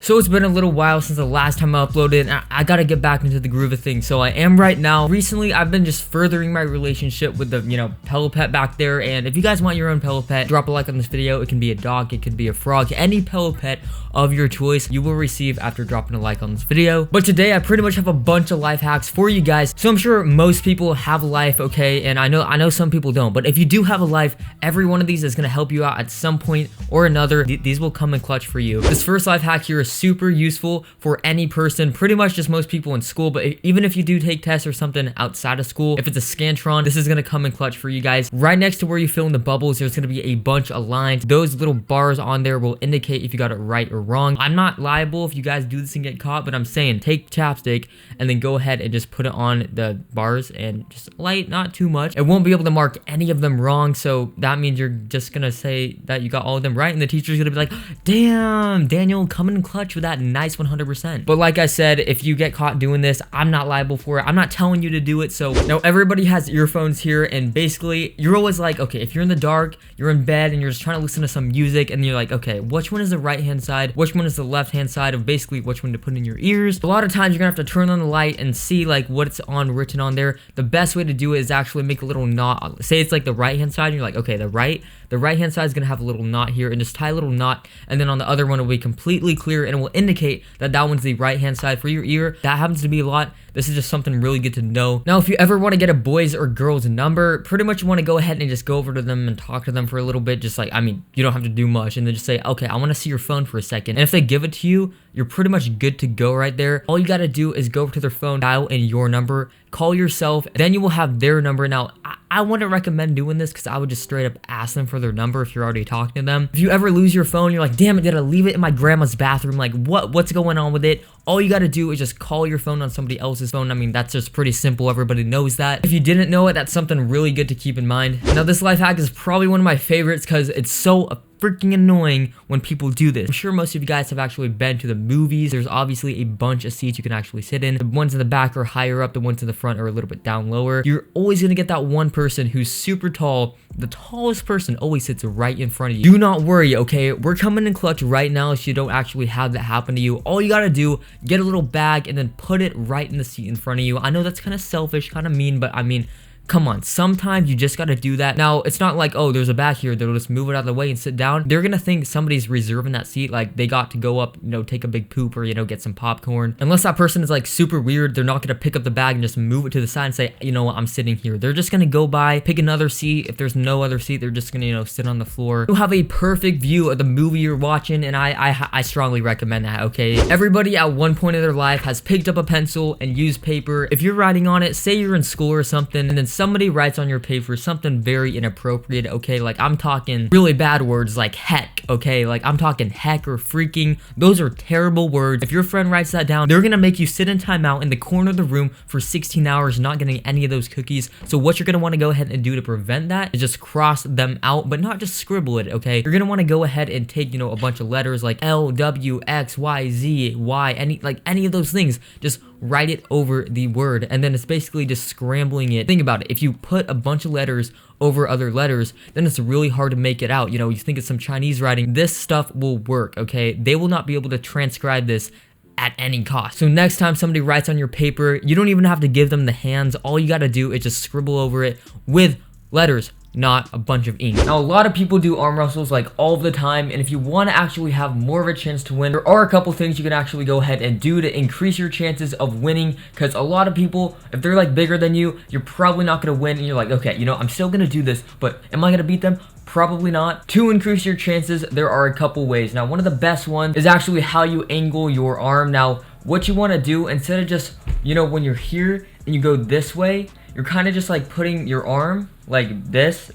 So it's been a little while since the last time I uploaded, and I gotta get back into the groove of things. So I am right now. Recently, I've been just furthering my relationship with the, pillow pet back there. And if you guys want your own pillow pet, drop a like on this video. It can be a dog, it could be a frog, any pillow pet of your choice you will receive after dropping a like on this video. But today, I pretty much have a bunch of life hacks for you guys. So I'm sure most people have a life, okay? And I know some people don't. But if you do have a life, every one of these is gonna help you out at some point or another. These will come in clutch for you. This first life hack here is super useful for any person, pretty much just most people in school, but even if you do take tests or something outside of school, if it's a Scantron, this is gonna come in clutch for you guys. Right next to where you fill in the bubbles, there's gonna be a bunch of lines. Those little bars on there will indicate if you got it right or wrong. I'm not liable if you guys do this and get caught, but I'm saying take chapstick and then go ahead and just put it on the bars and just light, not too much. It won't be able to mark any of them wrong, so that means you're just gonna say that you got all of them right, and the teacher's gonna be like, damn, Daniel, coming in clutch with that nice 100%. But like I said, if you get caught doing this, I'm not liable for it. I'm not telling you to do it. So now everybody has earphones here, and basically you're always like, okay, if you're in the dark, you're in bed and you're just trying to listen to some music, and you're like, okay, which one is the right hand side, which one is the left hand side of basically which one to put in your ears. A lot of times you're gonna have to turn on the light and see like what's written on there. The best way to do it is actually make a little knot. Say it's like the right hand side, and you're like, okay, the right hand side is gonna have a little knot here, and just tie a little knot, and then on the other one it will be completely clear, and it will indicate that one's the right hand side for your ear. That happens to be a lot. This is just something really good to know. Now, if you ever want to get a boy's or girl's number, pretty much you want to go ahead and just go over to them and talk to them for a little bit. Just like, you don't have to do much, and then just say, okay, I want to see your phone for a second. And if they give it to you, you're pretty much good to go right there. All you got to do is go over to their phone, dial in your number, call yourself, then you will have their number. Now, I wouldn't recommend doing this because I would just straight up ask them for their number if you're already talking to them. If you ever lose your phone, you're like, damn it, did I leave it in my grandma's bathroom? Like, what's going on with it? All you got to do is just call your phone on somebody else's phone. That's just pretty simple. Everybody knows that. If you didn't know it, that's something really good to keep in mind. Now, this life hack is probably one of my favorites because it's so freaking annoying when people do this. I'm sure most of you guys have actually been to the movies. There's obviously a bunch of seats you can actually sit in. The ones in the back are higher up, the ones in the front are a little bit down lower. You're always gonna get that one person who's super tall. The tallest person always sits right in front of you. Do not worry, okay? We're coming in clutch right now so you don't actually have that happen to you. All you gotta do, get a little bag and then put it right in the seat in front of you. I know that's kind of selfish, kind of mean, but come on, sometimes you just gotta do that. Now, it's not like, oh, there's a bag here, they'll just move it out of the way and sit down. They're gonna think somebody's reserving that seat, like they got to go up, take a big poop or, get some popcorn. Unless that person is like super weird, they're not gonna pick up the bag and just move it to the side and say, you know what, I'm sitting here. They're just gonna go by, pick another seat. If there's no other seat, they're just gonna, sit on the floor. You'll have a perfect view of the movie you're watching, and I strongly recommend that, okay? Everybody at one point in their life has picked up a pencil and used paper. If you're writing on it, say you're in school or something, and then somebody writes on your paper something very inappropriate, okay? Like, I'm talking really bad words like heck, okay? Like, I'm talking heck or freaking. Those are terrible words. If your friend writes that down, they're gonna make you sit in timeout in the corner of the room for 16 hours not getting any of those cookies. So what you're gonna want to go ahead and do to prevent that is just cross them out, but not just scribble it, okay? You're gonna want to go ahead and take, a bunch of letters like L, W, X, Y, Z, Y, any of those things. Just write it over the word, and then it's basically just scrambling it. Think about it. If you put a bunch of letters over other letters, then it's really hard to make it out. You think it's some Chinese writing. This stuff will work, okay? They will not be able to transcribe this at any cost. So next time somebody writes on your paper, you don't even have to give them the hands. All you got to do is just scribble over it with letters, not a bunch of ink. Now, a lot of people do arm wrestles like all the time, and if you want to actually have more of a chance to win, there are a couple things you can actually go ahead and do to increase your chances of winning, because a lot of people, if they're like bigger than you, you're probably not going to win, and you're like, okay, I'm still going to do this, but am I going to beat them? Probably not. To increase your chances, there are a couple ways. Now, one of the best ones is actually how you angle your arm. Now, what you want to do, instead of just, when you're here and you go this way, you're kind of just like putting your arm like this.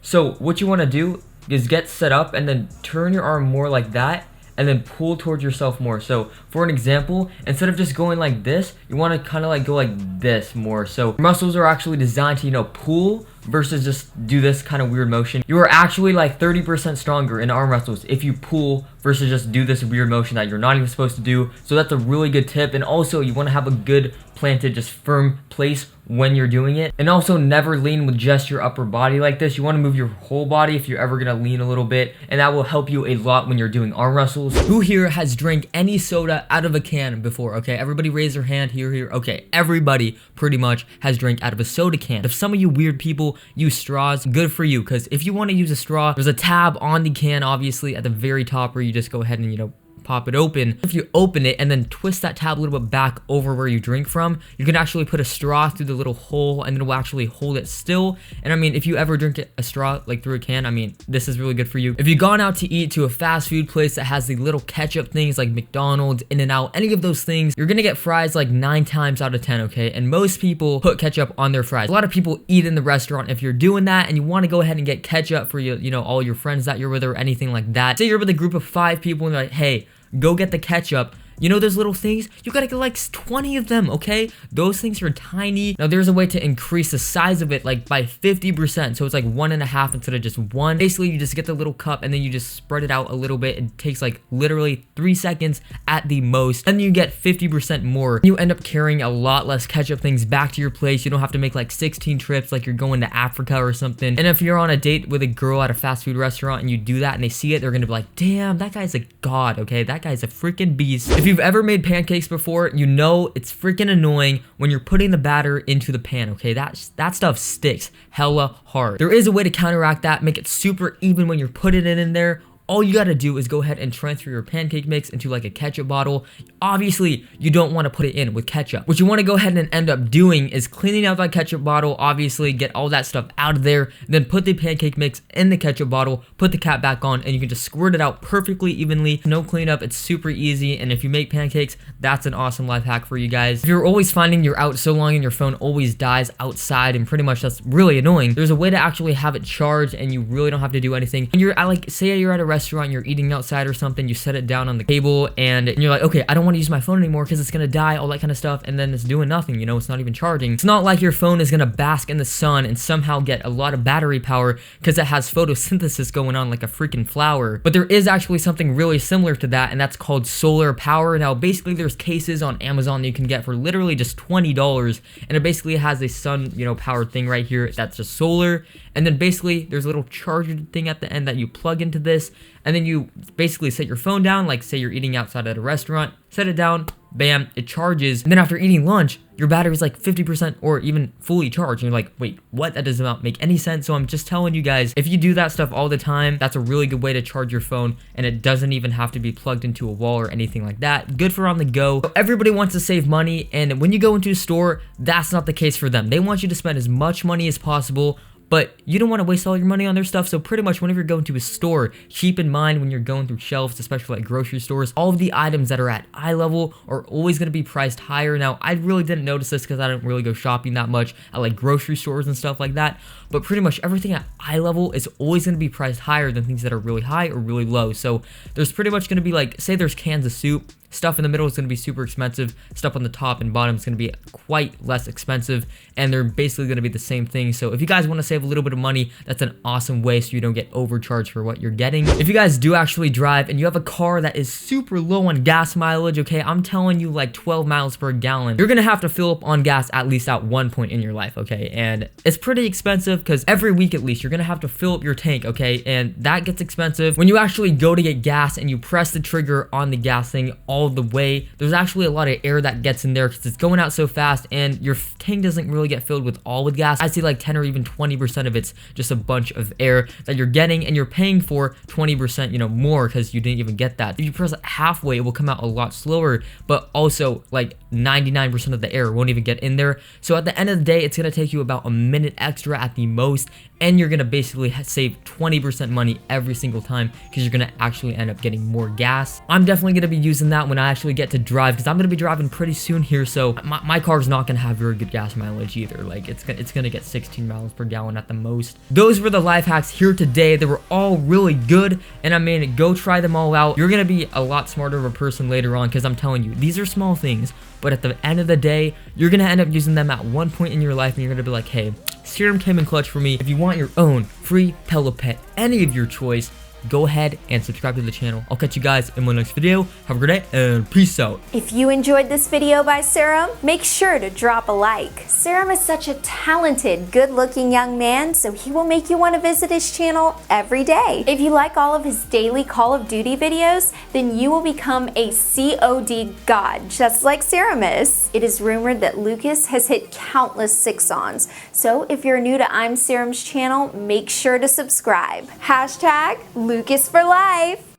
So what you want to do is get set up and then turn your arm more like that, and then pull towards yourself more. So for an example, instead of just going like this, you want to kind of like go like this more. So muscles are actually designed to, pull versus just do this kind of weird motion, you are actually like 30% stronger in arm wrestles if you pull versus just do this weird motion that you're not even supposed to do. So that's a really good tip. And also you want to have a good planted, just firm place when you're doing it. And also never lean with just your upper body like this. You want to move your whole body if you're ever going to lean a little bit, and that will help you a lot when you're doing arm wrestles. Who here has drank any soda out of a can before? Okay, everybody raise their hand here. Okay, everybody pretty much has drank out of a soda can. If some of you weird people use straws, good for you, because if you want to use a straw, there's a tab on the can obviously at the very top where you just go ahead and, you know, pop it open. If you open it and then twist that tab a little bit back over where you drink from, you can actually put a straw through the little hole and then it will actually hold it still. And I mean, if you ever drink a straw like through a can, I mean, this is really good for you. If you've gone out to eat to a fast food place that has the little ketchup things like McDonald's, In-N-Out, any of those things, you're gonna get fries like 9 times out of 10, okay? And most people put ketchup on their fries. A lot of people eat in the restaurant. If you're doing that and you want to go ahead and get ketchup for you know, all your friends that you're with or anything like that, say you're with a group of 5 people and you're like, hey, go get the ketchup. You know those little things? You gotta get like 20 of them, okay? Those things are tiny. Now there's a way to increase the size of it like by 50%. So it's like 1.5 instead of just 1. Basically, you just get the little cup and then you just spread it out a little bit. It takes like literally 3 seconds at the most. And you get 50% more. You end up carrying a lot less ketchup things back to your place. You don't have to make like 16 trips like you're going to Africa or something. And if you're on a date with a girl at a fast food restaurant and you do that and they see it, they're gonna be like, damn, that guy's a god, okay? That guy's a freaking beast. If you've ever made pancakes before, you know it's freaking annoying when you're putting the batter into the pan, okay? That stuff sticks hella hard. There is a way to counteract that, make it super even when you're putting it in there. All you gotta do is go ahead and transfer your pancake mix into like a ketchup bottle. Obviously, you don't want to put it in with ketchup. What you want to go ahead and end up doing is cleaning out that ketchup bottle, obviously get all that stuff out of there, then put the pancake mix in the ketchup bottle, put the cap back on, and you can just squirt it out perfectly evenly. No cleanup, it's super easy, and if you make pancakes, that's an awesome life hack for you guys. If you're always finding you're out so long and your phone always dies outside, and pretty much that's really annoying, there's a way to actually have it charged and you really don't have to do anything. And you're at like, say you're at a restaurant, you're eating outside or something, you set it down on the table and you're like, okay, I don't want to use my phone anymore because it's gonna die, all that kind of stuff, and then it's doing nothing, you know, it's not even charging. It's not like your phone is gonna bask in the sun and somehow get a lot of battery power because it has photosynthesis going on like a freaking flower. But there is actually something really similar to that, and that's called solar power. Now basically there's cases on Amazon that you can get for literally just $20, and it basically has a sun, you know, powered thing right here that's just solar. And then basically there's a little charger thing at the end that you plug into this, and then you basically set your phone down, like say you're eating outside at a restaurant, set it down, bam, it charges. And then after eating lunch, your battery's like 50% or even fully charged. And you're like, wait, what? That does not make any sense. So I'm just telling you guys, if you do that stuff all the time, that's a really good way to charge your phone, and it doesn't even have to be plugged into a wall or anything like that. Good for on the go. So everybody wants to save money, and when you go into a store, that's not the case for them. They want you to spend as much money as possible, but you don't want to waste all your money on their stuff. So pretty much whenever you're going to a store, keep in mind when you're going through shelves, especially like grocery stores, all of the items that are at eye level are always going to be priced higher. Now, I really didn't notice this because I don't really go shopping that much at like grocery stores and stuff like that. But pretty much everything at eye level is always going to be priced higher than things that are really high or really low. So there's pretty much going to be like, say there's cans of soup. Stuff in the middle is going to be super expensive. Stuff on the top and bottom is going to be quite less expensive. And they're basically going to be the same thing. So if you guys want to save a little bit of money, that's an awesome way so you don't get overcharged for what you're getting. If you guys do actually drive and you have a car that is super low on gas mileage, okay, I'm telling you like 12 miles per gallon, you're going to have to fill up on gas at least at one point in your life, okay? And it's pretty expensive because every week at least, you're going to have to fill up your tank, okay? And that gets expensive. When you actually go to get gas and you press the trigger on the gas thing, all the way, there's actually a lot of air that gets in there because it's going out so fast, and your tank doesn't really get filled with all with gas. I see like 10 or even 20% of it's just a bunch of air that you're getting, and you're paying for 20%, you know, more because you didn't even get that. If you press it halfway, it will come out a lot slower, but also like 99% of the air won't even get in there. So at the end of the day, it's gonna take you about a minute extra at the most, and you're gonna basically save 20% money every single time because you're gonna actually end up getting more gas. I'm definitely gonna be using that when I actually get to drive because I'm gonna be driving pretty soon here, so my car's not gonna have very good gas mileage either. Like it's gonna get 16 miles per gallon at the most. Those were the life hacks here today. They were all really good, and I mean, go try them all out. You're gonna be a lot smarter of a person later on because I'm telling you, these are small things, but at the end of the day, you're gonna end up using them at one point in your life, and you're gonna be like, hey, Serum came in clutch for me. If you want your own free pillow pet, any of your choice, go ahead and subscribe to the channel. I'll catch you guys in my next video. Have a great day and peace out. If you enjoyed this video by Serum, make sure to drop a like. Serum is such a talented, good-looking young man, so he will make you want to visit his channel every day. If you like all of his daily Call of Duty videos, then you will become a COD god, just like Serum is. It is rumored that Lucas has hit countless 6-ons, so if you're new to ImSerum's channel, make sure to subscribe. Hashtag Lucas for life.